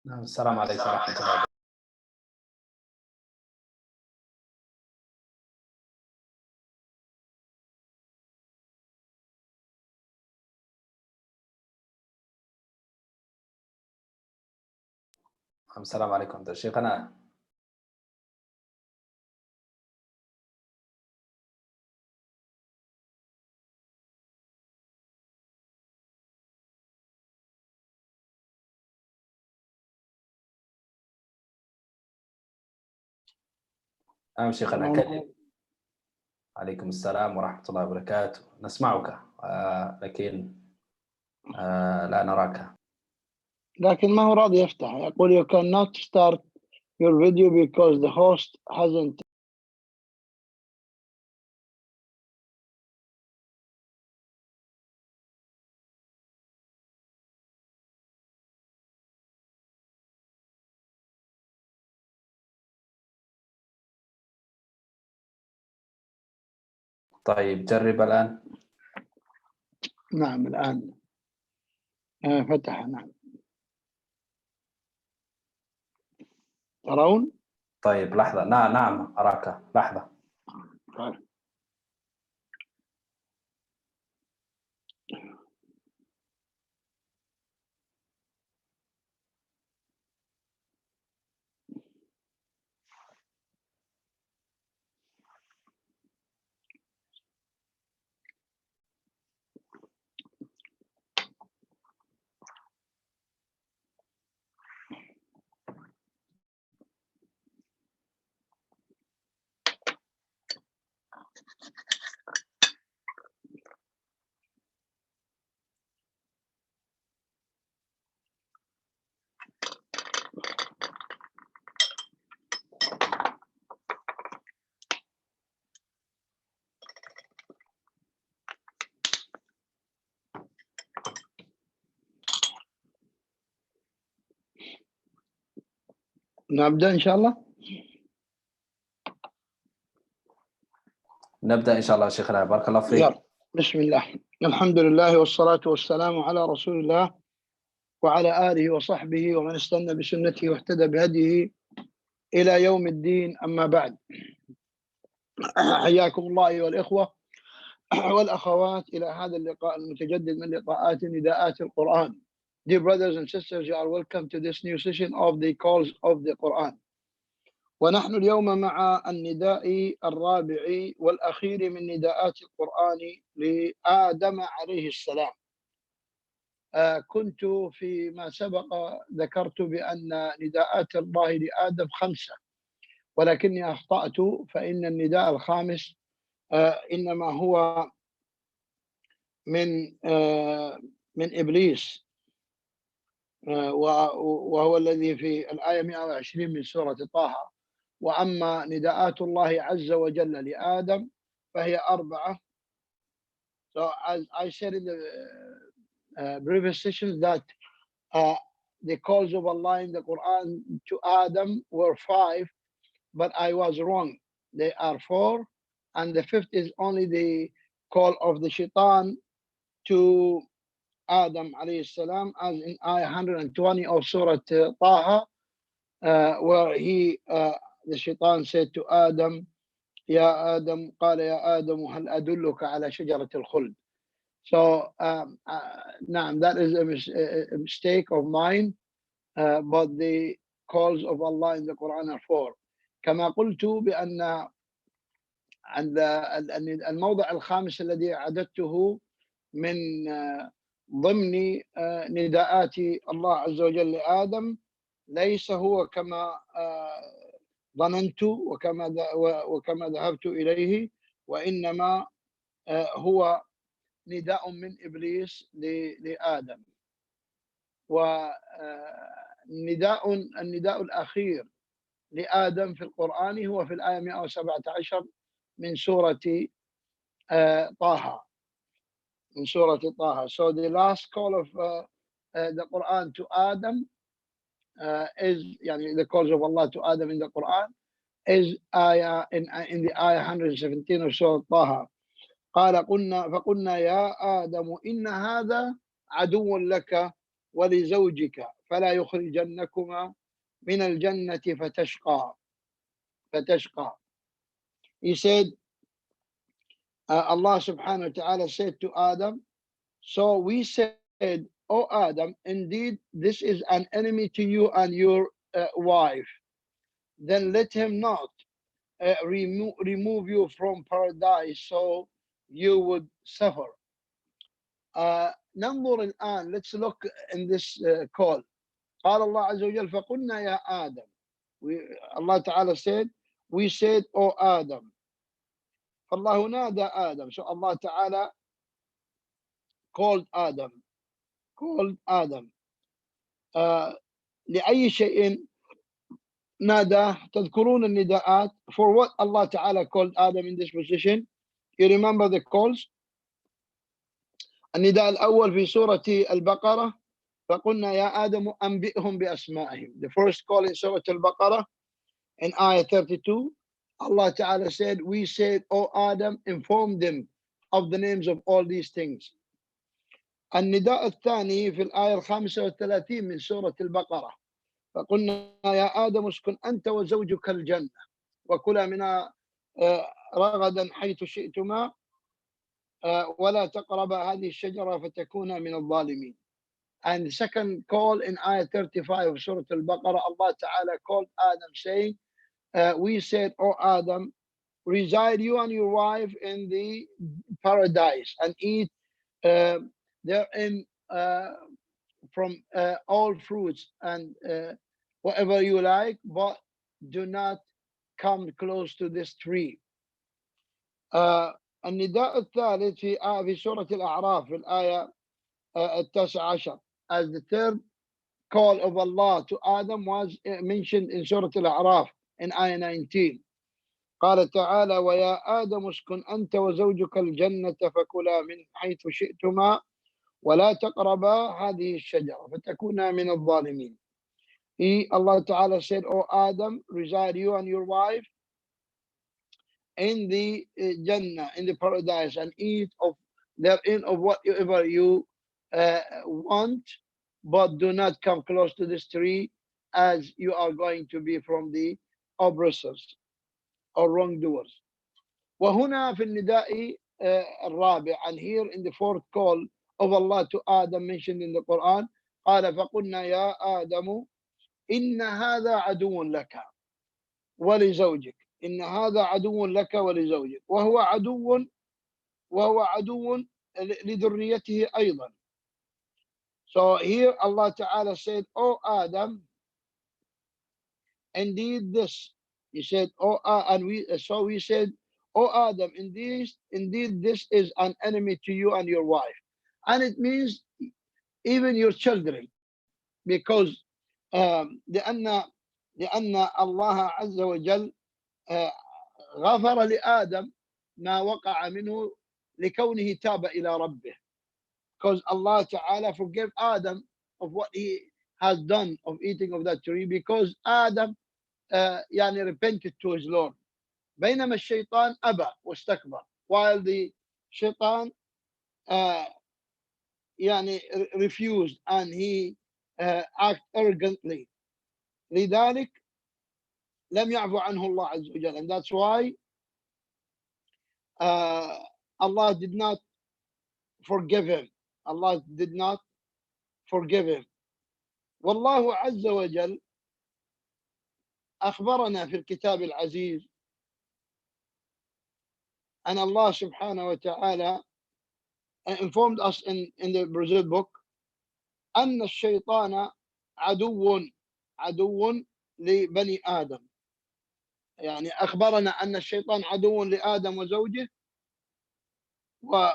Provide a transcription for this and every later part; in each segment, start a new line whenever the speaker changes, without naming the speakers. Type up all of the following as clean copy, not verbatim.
نعم، السلام عليكم ورحمة الله وبركاته. نعم، السلام عليكم ده شيخنا. نعم شيخنا كلم. عليكم السلام ورحمة الله وبركاته. نسمعك لكن لا نراك.
لكن ما هو راضي يفتح، يقول you cannot start your video because the host hasn't.
طيب جرب الآن.
نعم الآن فتح. نعم ترون؟
طيب لحظة. نعم أراك. لحظة.
طيب. نبدأ إن شاء الله.
نبدأ إن شاء الله شيخنا. بارك الله فيك.
يلا بسم الله، الحمد لله والصلاة والسلام على رسول الله وعلى آله وصحبه ومن استنى بسنته واهتدى بهديه إلى يوم الدين. أما بعد، حياكم الله أيها الإخوة والأخوات إلى هذا اللقاء المتجدد من لقاءات نداءات القرآن. Dear brothers and sisters, you are welcome to this new session of the calls of the Quran. ونحن اليوم مع النداء الرابع والأخير من نداءات القرآن لآدم عليه السلام. كنت فيما سبق ذكرت بأن نداءات الله لآدم 5، ولكني أخطأت، فإن النداء الخامس إنما هو من إبليس، وهو الذي في الآية 120 من سورة طه. وأما نداءات الله عز وجل لآدم فهي 4. So as I said in the previous sessions that the calls of Allah in the Quran to Adam were 5, but I was wrong. They are 4, and the 5th is only the call of the shaitan to Adam alayhi salam, as in ayah 120 of Surah Taha, where the shaitan said to Adam, Ya Adam, قال يا آدم هل أدلك على شجرة الخلد. So that is a mistake of mine, but the calls of Allah in the Quran are 4. كما قلت بأن الموضع الخامس الذي عددته من ضمن نداءات الله عز وجل لآدم ليس هو كما ظننت وكما ذهبت إليه، وإنما هو نداء من إبليس لآدم. النداء الأخير لآدم في القرآن هو في الآية 117 من سورة طه. So the last call of the Quran to Adam is the calls of Allah to Adam in the Quran is in the ayah 117 of Surah طه. فقلنا يا آدم إن هذا عدو لك ولزوجك فلا يخرجنكما من الجنة فتشقى. He said, Allah subhanahu wa ta'ala said to Adam, so we said, O Adam, indeed this is an enemy to you and your wife. Then let him not remove you from paradise so you would suffer. ننظر الآن, let's look in this call. قال الله عز وجل فقلنا يا آدم. Allah Ta'ala said, we said, O Adam. فالله نادى آدم. So Allah Ta'ala called Adam. لأي شيء نادى؟ تذكرون النداءات. For what Allah Ta'ala called Adam in this position? You remember the calls? النداء الأول في سورة البقرة فقلنا يا آدم أنبئهم بأسمائهم. The first call in Surah Al-Baqarah in ayah 32, Allah Ta'ala said, we said, O Adam, inform them of the names of all these things. النداء الثاني في الآية 35 من سورة البقرة فقلنا يا آدم اسكن أنت وزوجك الجنة وكلا منها رغدا حيث شئتما ولا تقربا هذه الشجرة فتكونا من الظالمين. And the second call in ayah 35 of Surah Al-Baqarah, Allah Ta'ala called Adam saying, we said, O Adam, reside you and your wife in the paradise and eat therein from all fruits and whatever you like, but do not come close to this tree. النداء الثالث في سورة الأعراف في الآية 19, as the third call of Allah to Adam was mentioned in Surah Al-A'raf in ayah 19. قال تعالى ويا آدم اسكن أنت وزوجك الجنة فكلا من حيث شئتما ولا تقربا هذه الشجرة فتكونا من الظالمين. Allah Ta'ala said, O Adam, reside you and your wife in the Jannah, in the paradise, and eat of therein of whatever you want, but do not come close to this tree, as you are going to be from the oppressors or wrongdoers. وهنا في النداء الرابع, and here in the fourth call of Allah to Adam mentioned in the Quran, قال فقلنا يا آدم إن هذا عدو لك ولزوجك. إن هذا عدو لك ولزوجك وهو عدو لذريته أيضا. So here Allah Ta'ala said, O Adam, indeed this. He said, we said, O Adam, indeed this is an enemy to you and your wife. And it means even your children, because لأن الله عز وجل غفر لآدم ما وقع منه لكونه تاب إلى ربه. Because Allah Ta'ala forgave Adam of what he has done of eating of that tree, because Adam يعني repented to his Lord. بينما الشيطان أبى واستكبر, while the shaitan يعني refused and he act arrogantly. لذلك لم يعفو عنه الله عز وجل, and that's why Allah did not forgive him. Allah did not forgive him. والله عز وجل أخبرنا في الكتاب العزيز, and Allah subhanahu wa ta'ala informed us in the Brazil book أن الشيطان عدو لبني آدم. يعني أخبرنا أن الشيطان عدو لآدم وزوجه,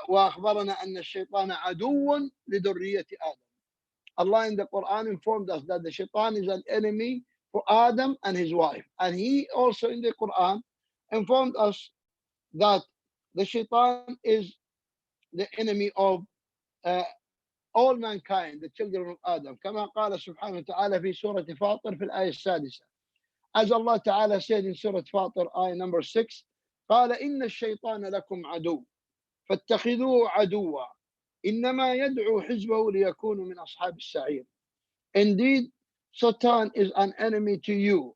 وأخبرنا أن الشيطان عدو لذرية آدم. Allah in the Quran informed us that the shaitan is an enemy for Adam and his wife. And he also in the Quran informed us that the shaitan is the enemy of all mankind, the children of Adam. كما قال سبحانه وتعالى في سورة فاطر في الآية 6. As Allah Ta'ala said in Surah Fatir, ayah number 6, قال إن الشيطان لكم عدو فاتخذوه عدوا إنما يدعو حزبه ليكونوا من أصحاب السعير. Indeed, Satan is an enemy to you.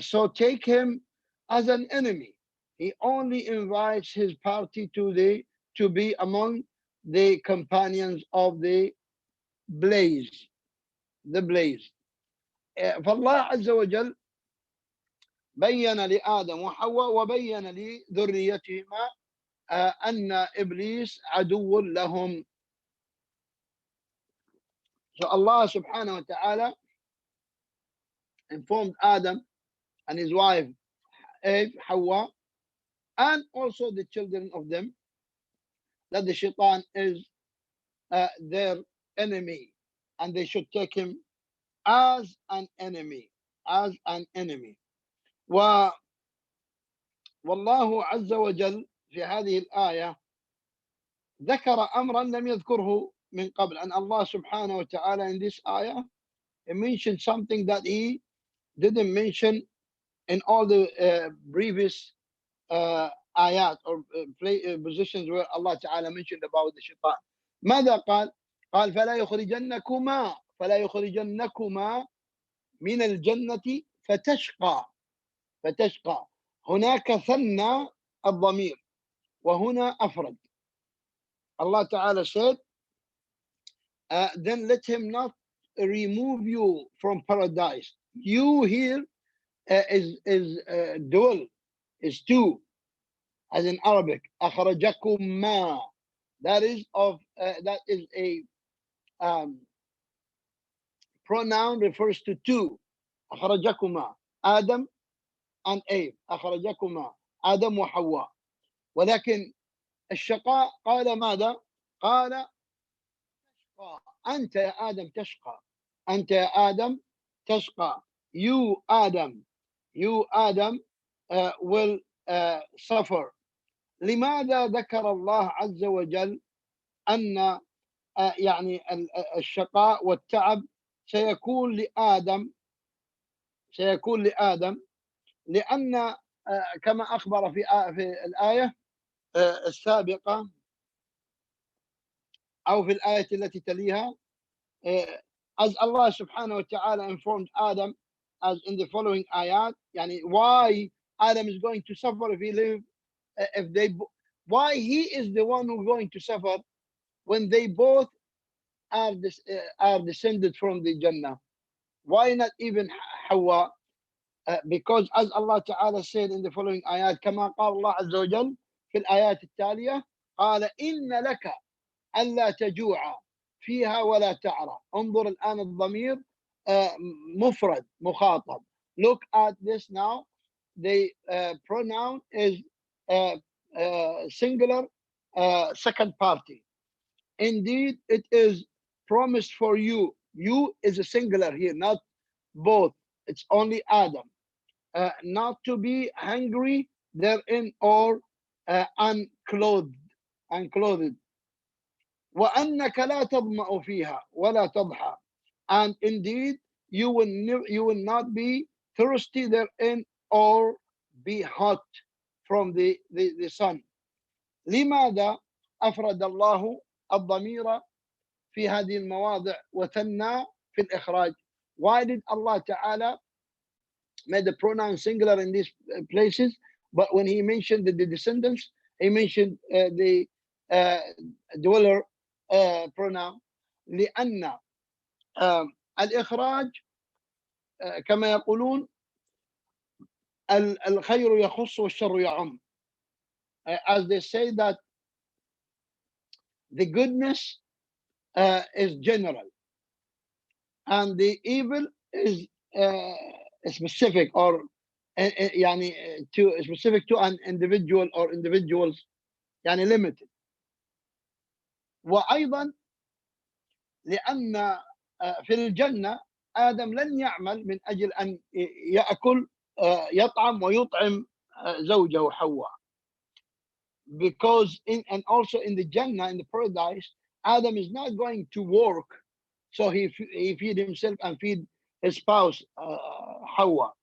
So take him as an enemy. He only invites his party to be among the companions of the blaze. The blaze. فالله عز وجل بين لآدم وحواء وبين لذريتهما أن إبليس عدو لهم. So Allah subhanahu wa ta'ala informed Adam and his wife Eve, Hawa, and also the children of them, that the shaitan is their enemy, and they should take him as an enemy, as an enemy. والله عز وجل في هذه الآية ذكر أمرا لم يذكره من قبل. And Allah subhanahu wa ta'ala in this ayah, he mentioned something that he didn't mention in all the previous ayat or positions where Allah ta'ala mentioned about the shaitan. ماذا قال؟ قال فلا يخرجنكما من الجنة فتشقى. هناك ثنى الضمير وهنا أفرد. Allah ta'ala said, then let him not remove you from paradise. You here is dual, is two, as in Arabic. أخرجكما. That is a pronoun refers to two. أخرجكما Adam and Eve. أخرجكما آدم وحواء. ولكن الشقاء قال ماذا؟ قال أنت يا آدم تشقى. أنت يا آدم تشقى. You Adam will suffer. لماذا ذكر الله عز وجل أن يعني الشقاء والتعب سيكون لآدم؟ لأن كما أخبر في الآية السابقة أو في الآية التي تليها, as Allah subhanahu wa ta'ala informed Adam, as in the following ayat, يعني why Adam is going to suffer if he live, why he is the one who's going to suffer when they both are descended from the Jannah. Why not even Hawa? Because as Allah Ta'ala said in the following ayat, كما قال الله عز وجل في الآيات التالية, قال إن لك ألا تجوع فيها ولا تعرى. انظر الآن الضمير مفرد مخاطب. Look at this now. The pronoun is singular second party. Indeed, it is promised for you. You is a singular here, not both. It's only Adam. Not to be hungry therein or unclothed. وأنك لا تظمأ فيها ولا تضحى. And indeed, you will not be thirsty therein or be hot from the sun. لماذا أفرد الله الضمير في هذه المواضع وثنى في الإخراج? Why did Allah Ta'ala made the pronoun singular in these places, but when he mentioned the descendants, he mentioned the dweller pronoun? لأن الإخراج كما يقولون الخير يخص والشر يعم. As they say that the goodness is general and the evil is specific or يعني specific to an individual or individuals, يعني limited. وأيضا لأن في الجنة آدم لن يعمل من أجل أن يأكل يطعم ويطعم زوجه حواء. Because and also in the Jannah, in the paradise, Adam is not going to work, so he feed himself and feed his spouse حواء.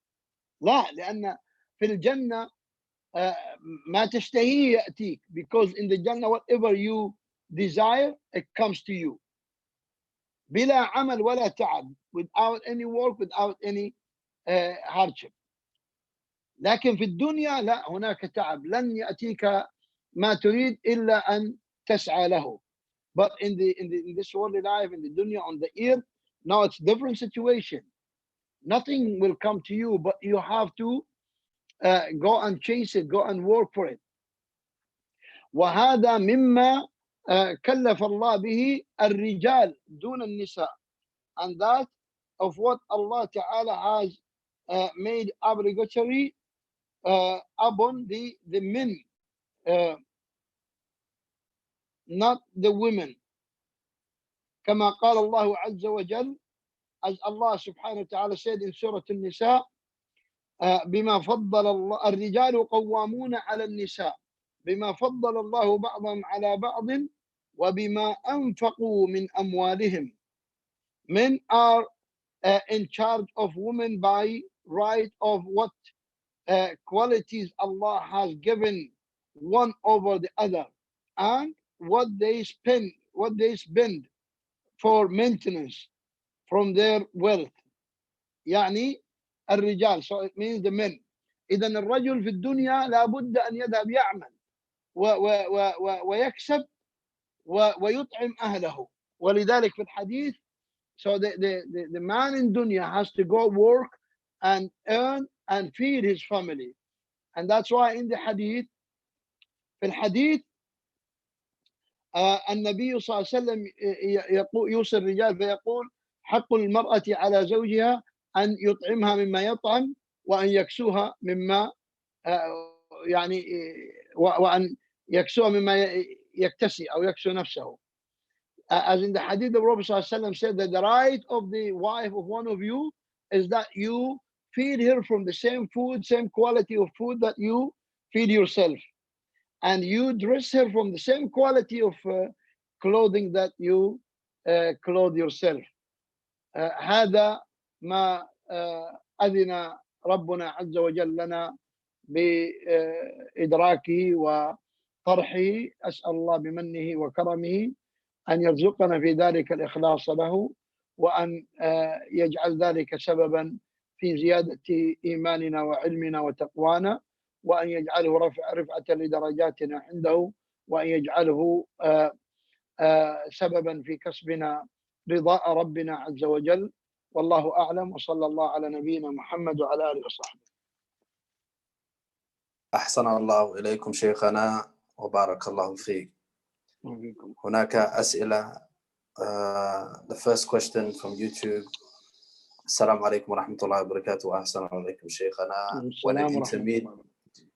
لا, لأن في الجنة ما تشتهيه يأتيك. Because in the Jannah, whatever you desire, it comes to you. بلا عمل ولا تعب, without any work, without any hardship. لكن في الدنيا لا, هناك تعب, لن يأتيك ما تريد إلا أن تسعى له. But in this worldly life, in the dunya, on the earth, now it's different situation. Nothing will come to you, but you have to go and chase it, go and work for it. وهذا مما كلف الله به الرجال دون النساء. And that of what Allah Ta'ala has made obligatory upon the men, not the women. كما قال الله عز وجل, as Allah subhanahu wa ta'ala said in Surah An-Nisa, بما فضل الله الرجال قوامون على النساء بما فضل الله بعضهم على بعض وبما أنفقوا من أموالهم. Men are in charge of women by right of what qualities Allah has given one over the other, and what they spend for maintenance from their wealth. يعني الرجال, so it means the men. إذا الرجل في الدنيا لابد أن يذهب يعمل ويكسب ويطعم أهله. ولذلك في الحديث, so the man in dunya has to go work and earn and feed his family. And that's why in the hadith, في الحديث النبي صلى الله عليه وسلم يوصي الرجال فيقول حق المرأة على زوجها أن يطعمها مما يطعم وأن يكسوها مما يعني وأن يكسوها مما يكتسي أو يكسو نفسه. As in the hadith, the Prophet ﷺ said that the right of the wife of one of you is that you feed her from the same food, same quality of food that you feed yourself, and you dress her from the same quality of clothing that you clothe yourself. هذا ما أذن ربنا عز وجل لنا بإدراكه وطرحه. أسأل الله بمنه وكرمه أن يرزقنا في ذلك الإخلاص له، وأن يجعل ذلك سببا في زيادة إيماننا وعلمنا وتقوانا، وأن يجعله رفعة لدرجاتنا عنده، وأن يجعله سببا في كسبنا رضاء ربنا عز وجل. والله أعلم، وصلى الله على نبينا محمد وعلى آله وصحبه.
أحسن الله إليكم شيخنا وبارك الله فيك. هناك أسئلة. The first question from YouTube. السلام عليكم ورحمة الله وبركاته. أحسن عليكم شيخنا.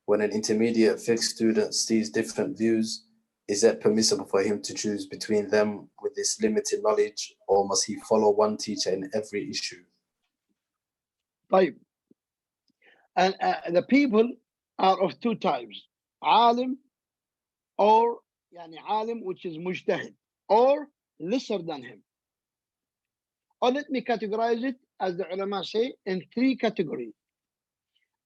When an intermediate fixed student sees different views, is it permissible for him to choose between them with this limited knowledge, or must he follow one teacher in every issue?
طيب. And the people are of two types: عالم, or يعني عالم which is mujtahid, or lesser than him. Or let me categorize it, as the ulama say, in three categories.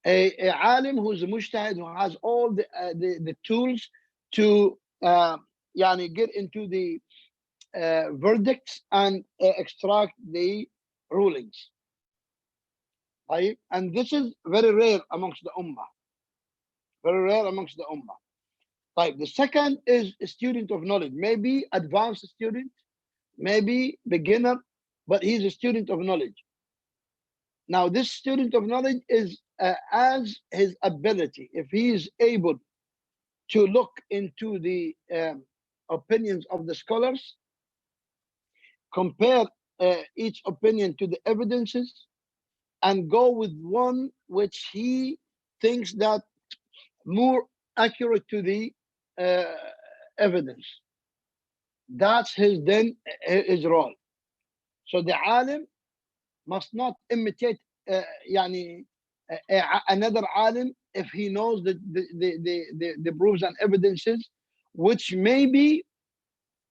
A alim who's a mujtahid, who has all the tools to يعني get into the verdicts and extract the rulings. Right? And this is very rare amongst the ummah. Very rare amongst the ummah. Right. The second is a student of knowledge, maybe advanced student, maybe beginner, but he's a student of knowledge. Now, this student of knowledge is as his ability. If he is able to look into the opinions of the scholars, compare each opinion to the evidences, and go with one which he thinks that more accurate to the evidence, that's his role. So the alim must not imitate يعني another alim if he knows the proofs and evidences, which maybe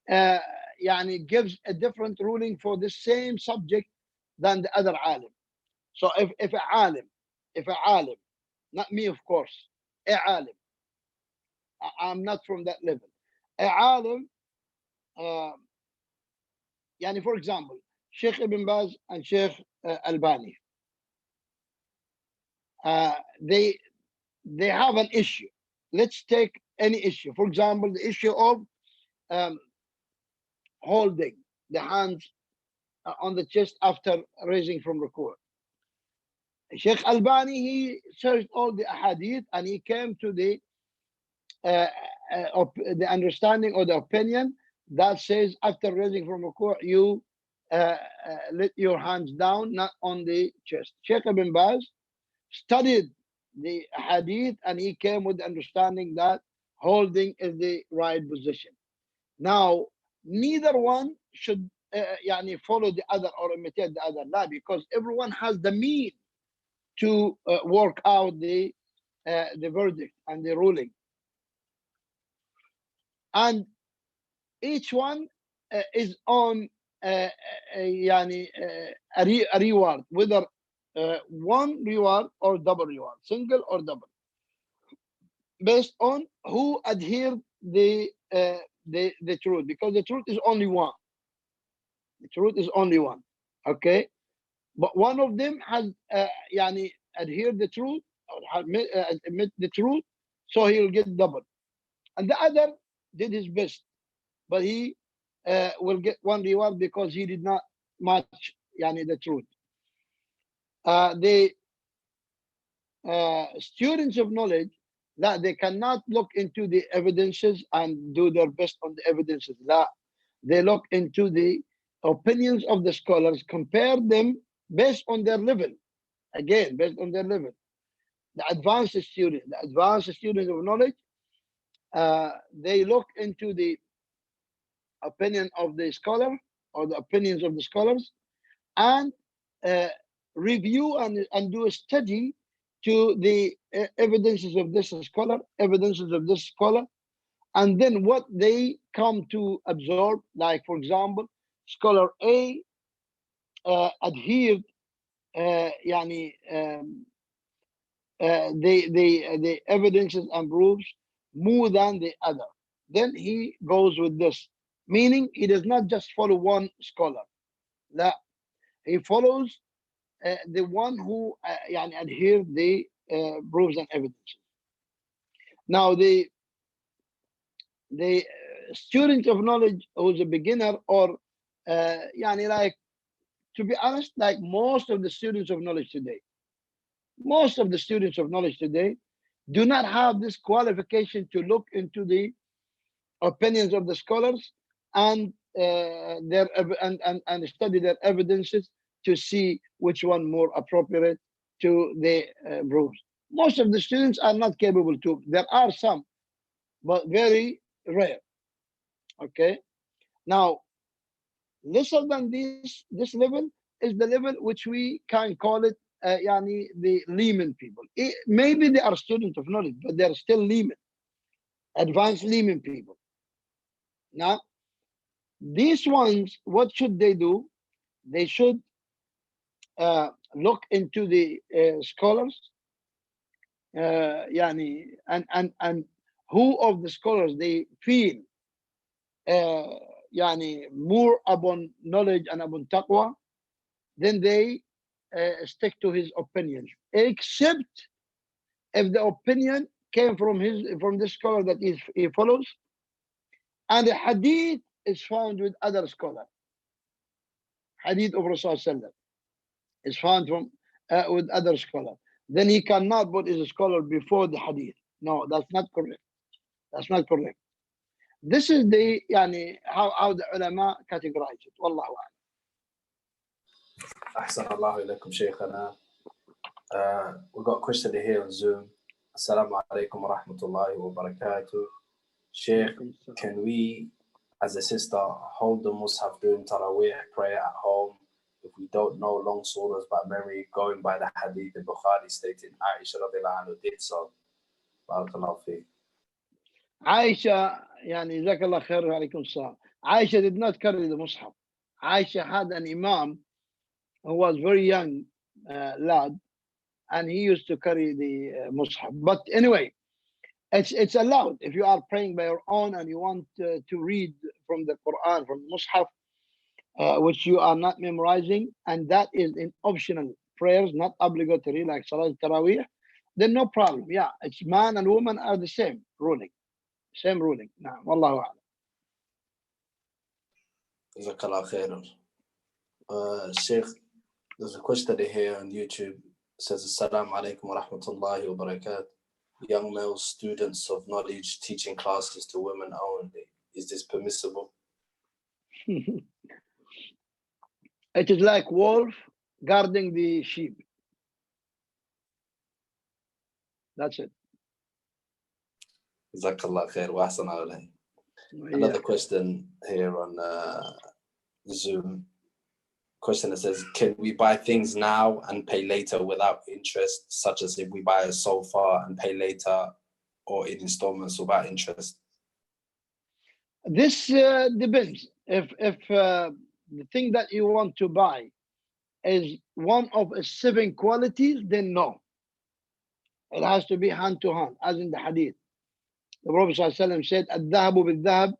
يعني gives a different ruling for the same subject than the other alim. So if a alim, not me of course, a alim, I'm not from that level. A alim يعني for example Shaykh Ibn Baz and Shaykh Albani, they have an issue. Let's take any issue. For example, the issue of holding the hands on the chest after raising from ruku'. Shaykh Albani, he searched all the ahadith and he came to the understanding or the opinion that says after raising from ruku' you let your hands down, not on the chest. Shaykh Ibn Baz studied the hadith and he came with the understanding that holding is the right position. Now, neither one should follow the other or imitate the other, because everyone has the means to work out the verdict and the ruling, and each one is on a reward, whether one reward or double reward, single or double, based on who adhered the truth, because the truth is only one. The truth is only one, okay? But one of them has adhered the truth or admit the truth, so he will get double, and the other did his best, but he will get one reward because he did not match the truth. The students of knowledge, that they cannot look into the evidences and do their best on the evidences. They look into the opinions of the scholars, compare them based on their level. Again, based on their level. The advanced students of knowledge, they look into the opinion of the scholar or the opinions of the scholars, and review and do a study to the evidences of this scholar, and then what they come to absorb. Like, for example, scholar A adhered the evidences and proofs more than the other. Then he goes with this, meaning he does not just follow one scholar. He follows the one who adhere the proofs and evidences. Now the student of knowledge who's a beginner, or to be honest, like most of the students of knowledge today, do not have this qualification to look into the opinions of the scholars and and study their evidences to see which one more appropriate to the proofs. Most of the students are not capable to. There are some, but very rare. Okay. Now, lesser than this level is the level which we can call it the layman people. Maybe they are students of knowledge, but they are still laymen, advanced layman people. Now, these ones, what should they do? They should look into the scholars, and who of the scholars they feel more upon knowledge and upon taqwa, then they stick to his opinion, except if the opinion came from the scholar that he follows, and the hadith is found with other scholars. Hadith of Rasulullah is found from with other scholars. Then he cannot put his scholar before the hadith. No, that's not correct. That's not correct. This is the how the ulama categorize it. Wallahu a'lam.
أحسن الله إليكم شيخنا. We've got a question here on Zoom. Assalamu alaikum wa rahmatullahi wa barakatuh. Shaykh, can we, as a sister, hold the Mus'haf during Taraweeh prayer at home if we don't know long surahs by memory, going by the hadith of Bukhari stating Aisha radiallahu anha did so? Barakallahu fi.
Aisha, jazakallah khair wa alaikum salam. Aisha did not carry the Mus'haf. Aisha had an imam who was very young lad, and he used to carry the Mus'haf. But anyway, It's allowed if you are praying by your own and you want to read from the Quran, from the Mus'haf, which you are not memorizing, and that is in optional prayers, not obligatory, like Salat Taraweeh, then no problem. Yeah, it's man and woman are the same ruling. Same ruling. Naam, wallahu a'lam.
Jazakallah khair. Shaykh, there's a question here on YouTube. It says, Assalamu alaikum wa rahmatullahi wa barakatuh. Young male students of knowledge teaching classes to women only. Is this permissible?
It is like wolf guarding the sheep. That's it.
Jazakallah khair wa ahsan alayhi. Another question here on Zoom. Question that says, can we buy things now and pay later without interest, such as if we buy a sofa and pay later, or in installments without interest?
This depends. If the thing that you want to buy is one of 7 qualities, then no. It has to be hand to hand, as in the hadith. The Prophet ﷺ said, "Al-dhahabu bil-dhahab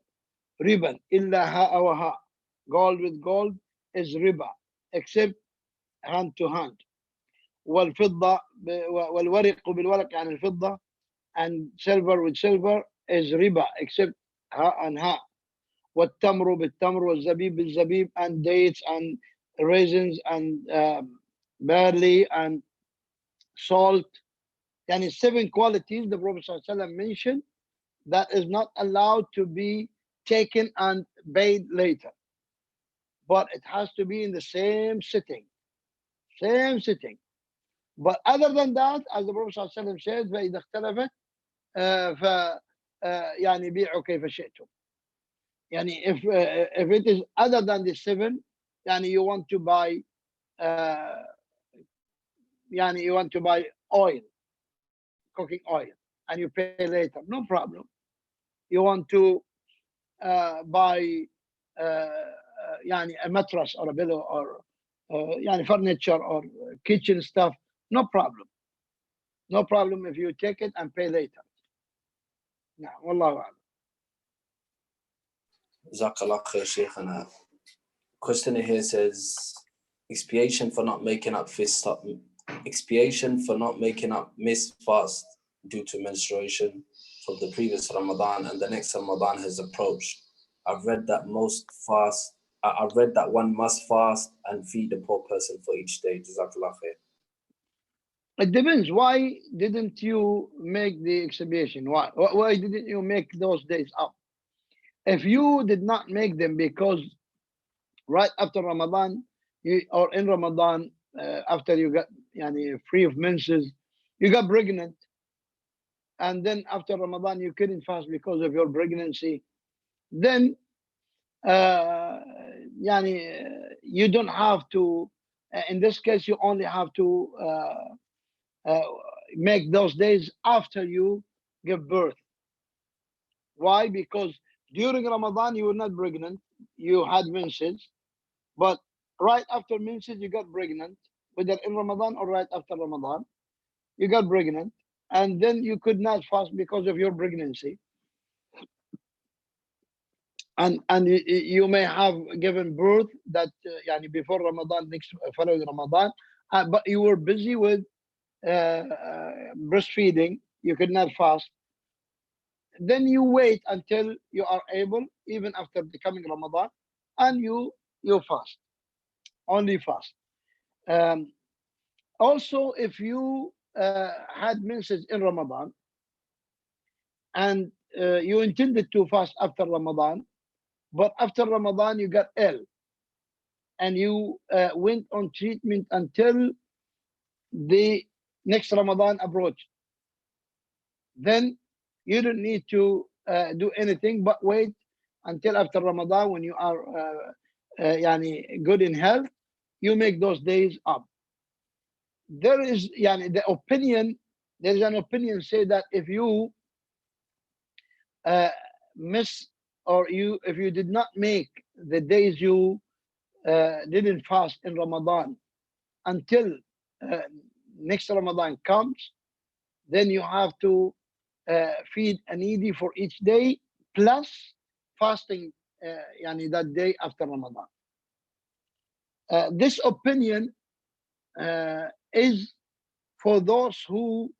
riban illa ha'a wa ha." Gold with gold is riba, except hand to hand. والفضة والورق بالورق يعني الفضة, and silver with silver is riba, except ha and ha. والتمر بالتمر والزبيب بالزبيب, and dates and raisins and barley and salt. Yani 7 qualities the Prophet ﷺ mentioned that is not allowed to be taken and paid later. But it has to be in the same sitting. Same sitting. But other than that, as the Prophet ﷺ said, فإذا اختلفت يعني بيعوا كيف شئتم. Yani if it is other than the 7, yani you want to buy oil, cooking oil, and you pay later, no problem. You want to buy يعني a mattress or a pillow or يعني furniture or kitchen stuff, no problem. No problem if you take it and pay later. نعم والله أعلم.
Jazakallah khair, Shaykhana. Question here says, expiation for not making up missed fast due to menstruation from the previous Ramadan and the next Ramadan has approached. I've read that one must fast and feed a poor person for each day. Jazakallah khair.
It depends. Why didn't you make the expiation? Why didn't you make those days up? If you did not make them because right after Ramadan, or in Ramadan, after you got free of menses, you got pregnant, and then after Ramadan you couldn't fast because of your pregnancy, then you don't have to. In this case, you only have to make those days after you give birth. Why? Because during Ramadan you were not pregnant, you had menses, but right after menses you got pregnant, whether in Ramadan or right after Ramadan, you got pregnant, and then you could not fast because of your pregnancy. And you may have given birth that before Ramadan, next following Ramadan, but you were busy with breastfeeding, you could not fast. Then you wait until you are able, even after the coming Ramadan, and you fast, only fast. Also, if you had menses in Ramadan and you intended to fast after Ramadan, but after Ramadan you got ill and you went on treatment until the next Ramadan approached, then you don't need to do anything but wait until after Ramadan when you are good in health, you make those days up. There is there's an opinion say that if you miss, or if you did not make the days you didn't fast in Ramadan until next Ramadan comes, then you have to feed a needy for each day plus fasting that day after Ramadan. This opinion is for those who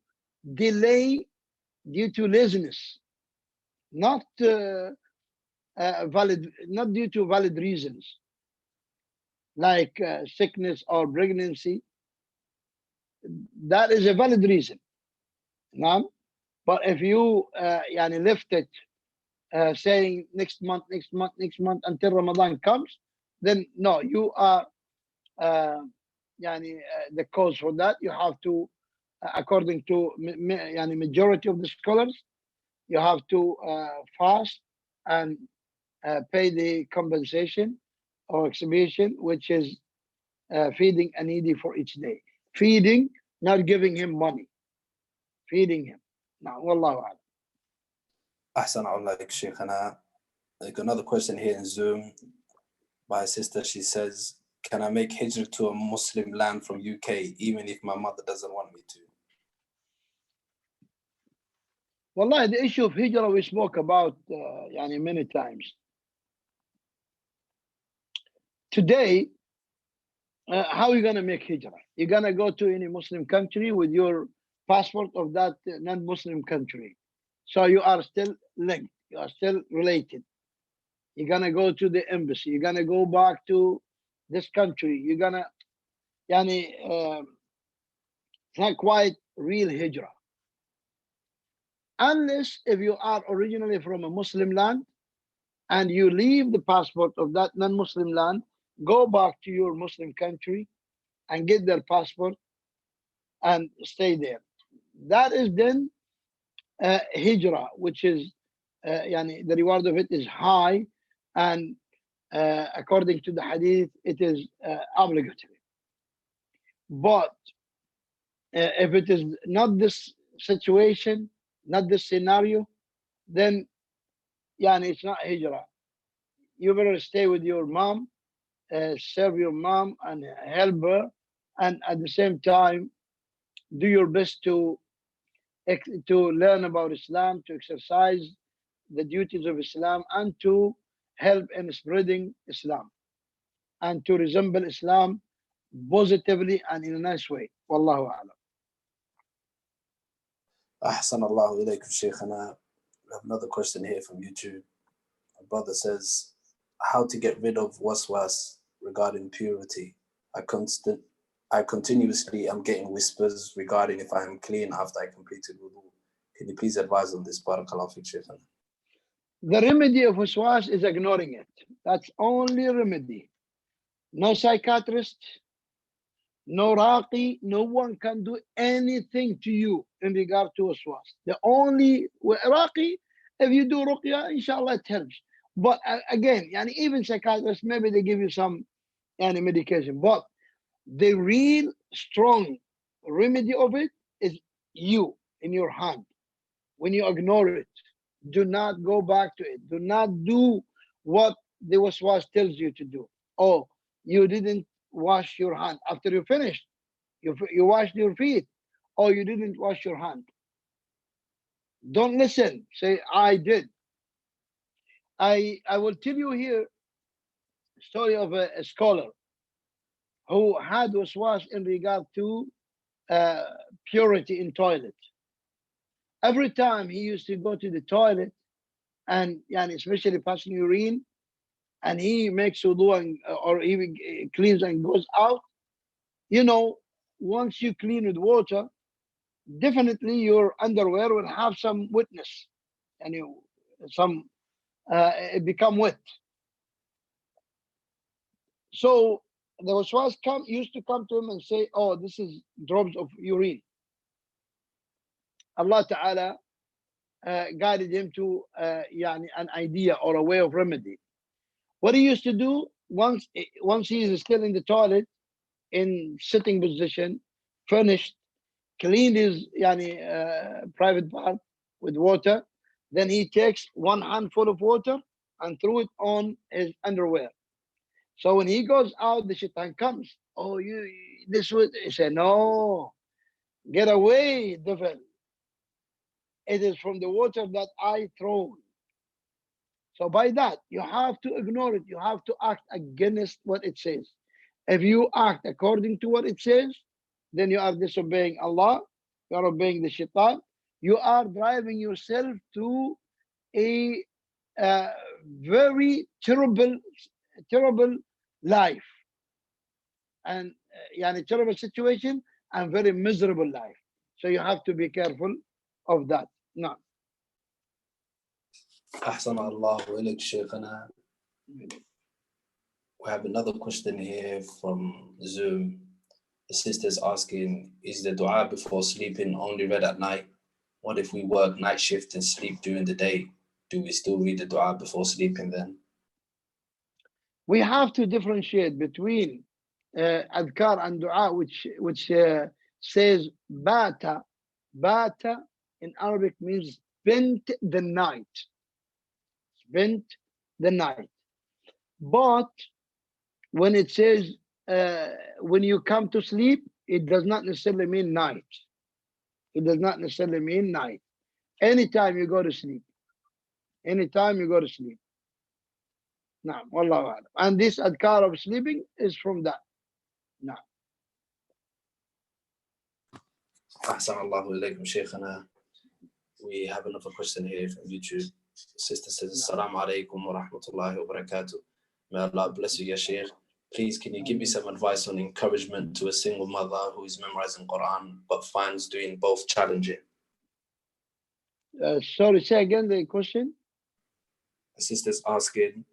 delay due to laziness, not due to valid reasons like sickness or pregnancy. That is a valid reason. No? But if you left it saying next month until Ramadan comes, then no, you are the cause for that. You have to, according to majority of the scholars, you have to fast and pay the compensation or exhibition, which is feeding a needy for each day. Feeding, not giving him money. Feeding him. Now, wallahu a'lam.
Ahsan alayk, Shaykh. Like another question here in Zoom by a sister. She says, can I make hijrah to a Muslim land from UK even if my mother doesn't want me to?
Wallahi, the issue of hijrah we spoke about many times. Today, how are you going to make hijrah? You're going to go to any Muslim country with your passport of that non-Muslim country. So you are still linked. You are still related. You're going to go to the embassy. You're going to go back to this country. You're going to, it's not quite real hijrah. Unless if you are originally from a Muslim land and you leave the passport of that non-Muslim land, go back to your Muslim country and get their passport and stay there. That is then hijrah, which is the reward of it is high, and according to the hadith, it is obligatory. But if it is not this situation, not this scenario, then it's not hijrah. You better stay with your mom, serve your mom and help her, and at the same time do your best to learn about Islam, to exercise the duties of Islam, and to help in spreading Islam, and to resemble Islam positively and in a nice way. Wallahu a'lam.
Ahsan Allahu ilaykum, Shaykh. I have another question here from YouTube. My brother says, how to get rid of waswas regarding purity. I continuously am getting whispers regarding if I am clean after I completed wudu. Can you please advise on this? Barakallahu fiik, Shaykh.
The remedy of waswas is ignoring it. That's only remedy. No psychiatrist, no raqi, no one can do anything to you in regard to waswas. The only raqi, if you do ruqya, inshallah it helps. But again, even psychiatrists, maybe they give you some medication. But the real strong remedy of it is you in your hand. When you ignore it, do not go back to it. Do not do what the waswas tells you to do. Oh, you didn't wash your hand. After you finished, you washed your feet. Oh, you didn't wash your hand. Don't listen. Say, I did. I will tell you here a story of a scholar who had waswas in regard to purity in toilet. Every time he used to go to the toilet and especially passing urine, and he makes wudu or he cleans and goes out, once you clean with water, definitely your underwear will have some wetness, and it become wet. So the waswas used to come to him and say, oh, this is drops of urine. Allah Ta'ala guided him to an idea or a way of remedy. What he used to do, once he is still in the toilet, in sitting position, finished, cleaned his private part with water, then he takes one handful of water and threw it on his underwear. So when he goes out, the shaitan comes. Oh, this would, he said, no, get away, devil. it is from the water that I throw. So by that, you have to ignore it. You have to act against what it says. If you act according to what it says, then you are disobeying Allah, you are obeying the shaitan, you are driving yourself to a very terrible life, and terrible situation, and very miserable life. So you have to be careful of that. No.
أحسن الله إليك شيخنا. We have another question here from Zoom. The sister's asking, is the dua before sleeping only read at night? What if we work night shift and sleep during the day? Do we still read the dua before sleeping then?
We have to differentiate between adhkar and dua, which says bata. Bata in Arabic means spent the night. Spent the night. But when it says when you come to sleep, it does not necessarily mean night. It does not necessarily mean night. Anytime you go to sleep. Anytime you go to sleep. Naam, wallahu a'lam. And this adhkar of sleeping is from that. Naam.
أحسن الله إليكم شيخنا. We have another question here from YouTube. The sister says, Assalamu alaikum wa rahmatullahi wa barakatuh. May Allah bless you, ya Shaykh. Please, can you give me some advice on encouragement to a single mother who is memorizing Quran but finds doing both challenging?
Sorry, say again the question.
The sister's asking,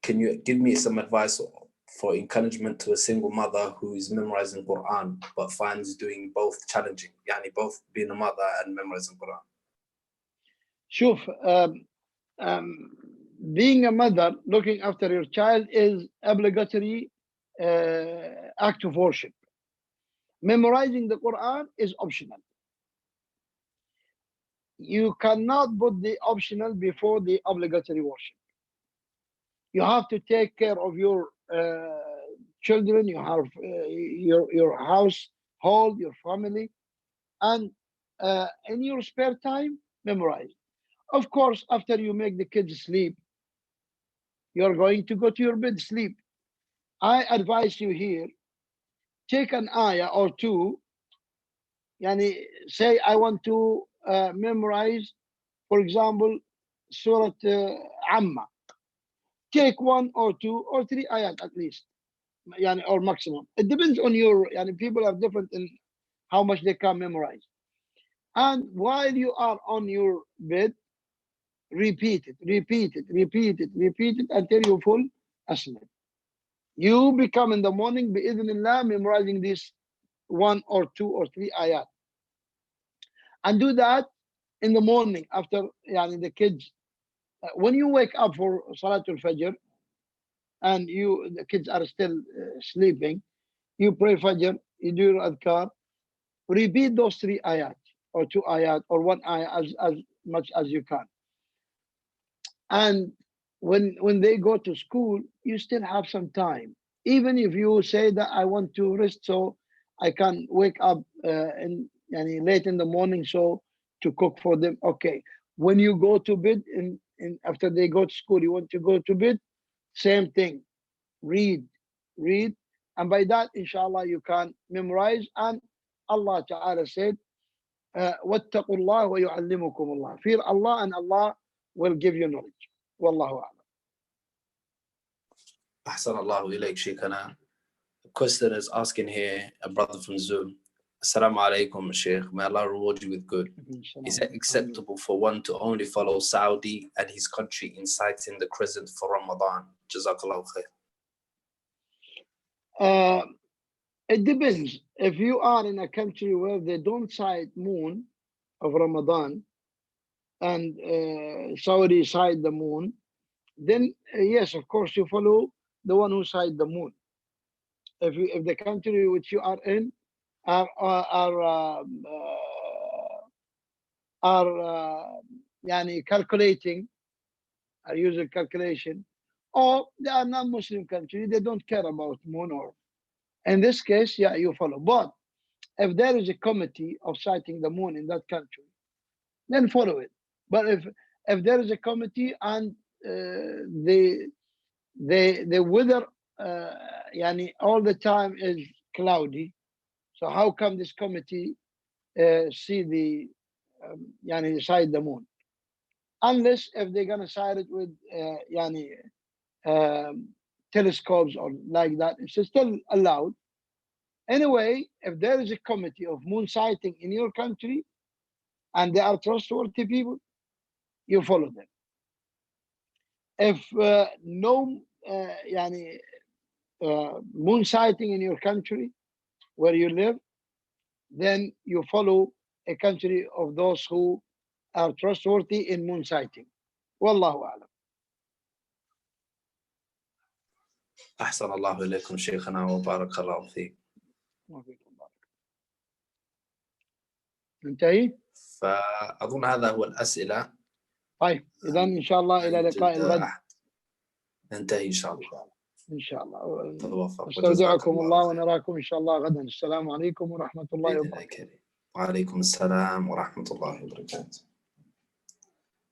can you give me some advice for encouragement to a single mother who is memorizing Quran but finds doing both challenging? Yani both being a mother and memorizing Quran.
Shuf, being a mother, looking after your child is obligatory act of worship. Memorizing the Quran is optional. You cannot put the optional before the obligatory worship. You have to take care of your children, you have your household, your family, and in your spare time, memorize. Of course, after you make the kids sleep, you're going to go to your bed, sleep. I advise you here, take an ayah or two, say I want to memorize, for example, Surah Amma. Take one or two or three ayat at least, or maximum. It depends on your, people are different in how much they can memorize. And while you are on your bed, repeat it until you fall asleep. You become in the morning, bi'idhnillah, memorizing this one or two or three ayat. And do that in the morning after the kids. When you wake up for Salatul Fajr and the kids are still sleeping, you pray Fajr, you do your adhkar, repeat those three ayat or two ayat or one ayat as much as you can. And when they go to school, you still have some time. Even if you say that I want to rest so I can wake up late in the morning so to cook for them. Okay. When you go to bed and after they go to school, you want to go to bed, same thing. Read. And by that, inshallah, you can memorize. And Allah Ta'ala said, وَاتَّقُوا اللَّهَ وَيُعَلِّمُكُمُ اللَّهِ. Fear Allah and Allah will give you knowledge. Wallahu a'lam.
أحسن الله إليك شيخنا. The question is asking here, a brother from Zoom. Assalamu alaikum, Shaykh. May Allah reward you with good. Is it acceptable for one to only follow Saudi and his country inciting the crescent for Ramadan? Jazakallahu khair.
It depends. If you are in a country where they don't cite moon of Ramadan and Saudi cite the moon, then yes, of course, you follow the one who cite the moon. If the country which you are in are calculating, are using calculation, or they are non-Muslim country, they don't care about moon, or in this case, yeah, you follow. But if there is a committee of citing the moon in that country, then follow it. But if there is a committee and the weather all the time is cloudy, so how come this committee see the side the moon? Unless if they're gonna side it with telescopes or like that, it's still allowed. Anyway, if there is a committee of moon sighting in your country and they are trustworthy people, you follow them. If no moon sighting in your country where you live, then you follow a country of those who are trustworthy in moon sighting. Wallahu a'lam.
أحسن الله إليكم شيخنا وبارك الله فيك.
انتهي؟
فأظن هذا هو الأسئلة.
طيب إذا إن شاء الله إلى لقاء الغد.
ننتهي إن شاء الله.
إن شاء الله.
توفق.
نستودعكم الله ونراكم إن شاء الله غدا. السلام عليكم ورحمة الله وبركاته.
وعليكم السلام ورحمة الله وبركاته.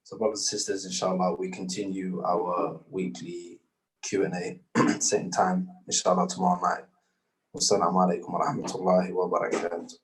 So brothers and sisters, inshallah, we continue our weekly Q&A, same time, inshallah, tomorrow night. Wassalamu alaikum wa rahmatullahi wa barakatuh.